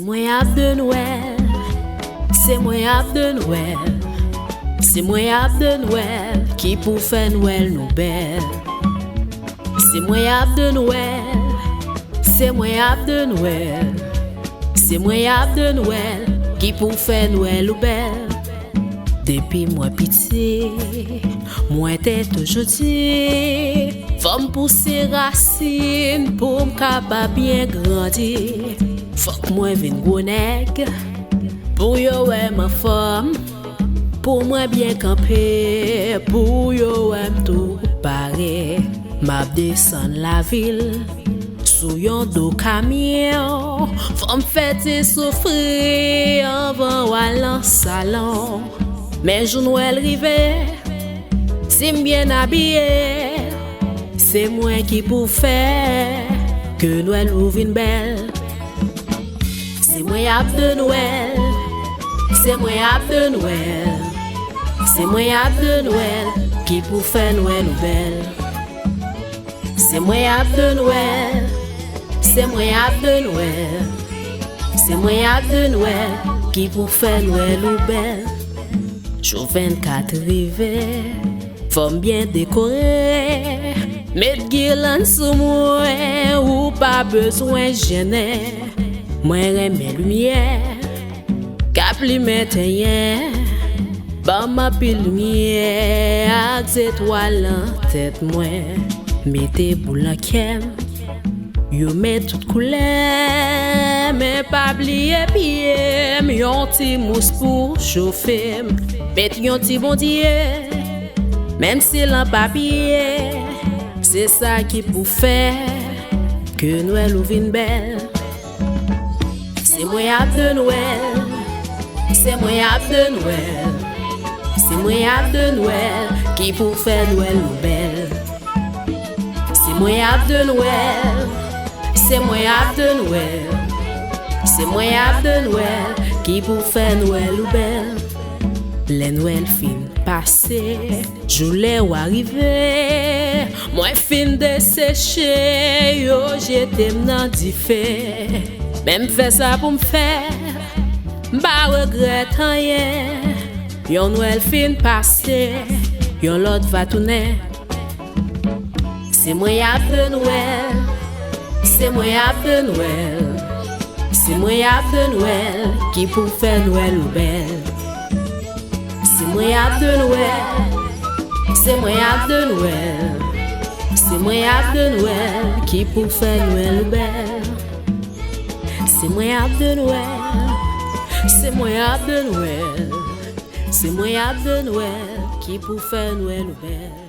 moi ap de Nwèl, c'est moi ap de Nwèl, c'est moi ap de Nwèl qui pour faire Nwèl nous belle. C'est moi ap de Nwèl, c'est moi ap de Nwèl, c'est moi ap de Nwèl qui pour faire Nwèl nous belle. Depuis moi pitié, moi tête aujourd'hui, faut me pousser racine pour me capable bien grandir. Faut que moi vienne gros nèg, pour yo ouais ma femme, pour moi bien camper, pour yo ouais tout pareil. M'a descend la ville, sous yon dos camion, faut me fêter souffrir avant ou aller en salon. Mais jour Nwèl rive, si bien habillé, c'est moi qui pour faire que Nwèl ouvre une belle. C'est moi ap de Nwèl, c'est moi ap de Nwèl, c'est moi ap de Nwèl qui pour faire Nwèl ou belle. C'est moi ap de Nwèl, c'est moi ap de Nwèl, c'est moi ap de Nwèl qui pour faire Nwèl ou belle. Jour 24 rive, femme bien décorée, mettre guirlande sous moi ou pas besoin gêner. Moi aime lumière, cap li mette rien, ba ma pile lumière, ak étoile en tête moi, mettez boule en kem, yo met toute couleur, mais pas oublier pied, yon ti mousse pour chauffer. Met yon ti bon Dieu, même si l'en papier, c'est ça qui pour faire que Nwèl ouvre une belle. C'est moi ap de Nwèl, c'est moi ap de Nwèl, c'est moi ap de Nwèl qui pour faire Nwèl ou belle. C'est moi ap de Nwèl, c'est moi ap de Nwèl, c'est moi ap de Nwèl qui pour faire Nwèl ou belle. Les Nwèl fin passé, joulé ou arrivé, moi fin desséché, yo j'étais m'nan di fait. Même fait ça pour me faire, m'pa regret rien. Yon Nwèl fin passé, yon l'autre va tourner. C'est moi ap de Nwèl, c'est moi ap de Nwèl, c'est moi ap de Nwèl qui pour faire Nwèl ou belle. C'est moi ap de Nwèl, c'est moi ap de Nwèl, c'est moi ap de Nwèl qui pour faire Nwèl ou belle. C'est moi ap de Nwèl, c'est moi ap de Nwèl, c'est moi ap de Nwèl qui pour faire Nwèl ou belle.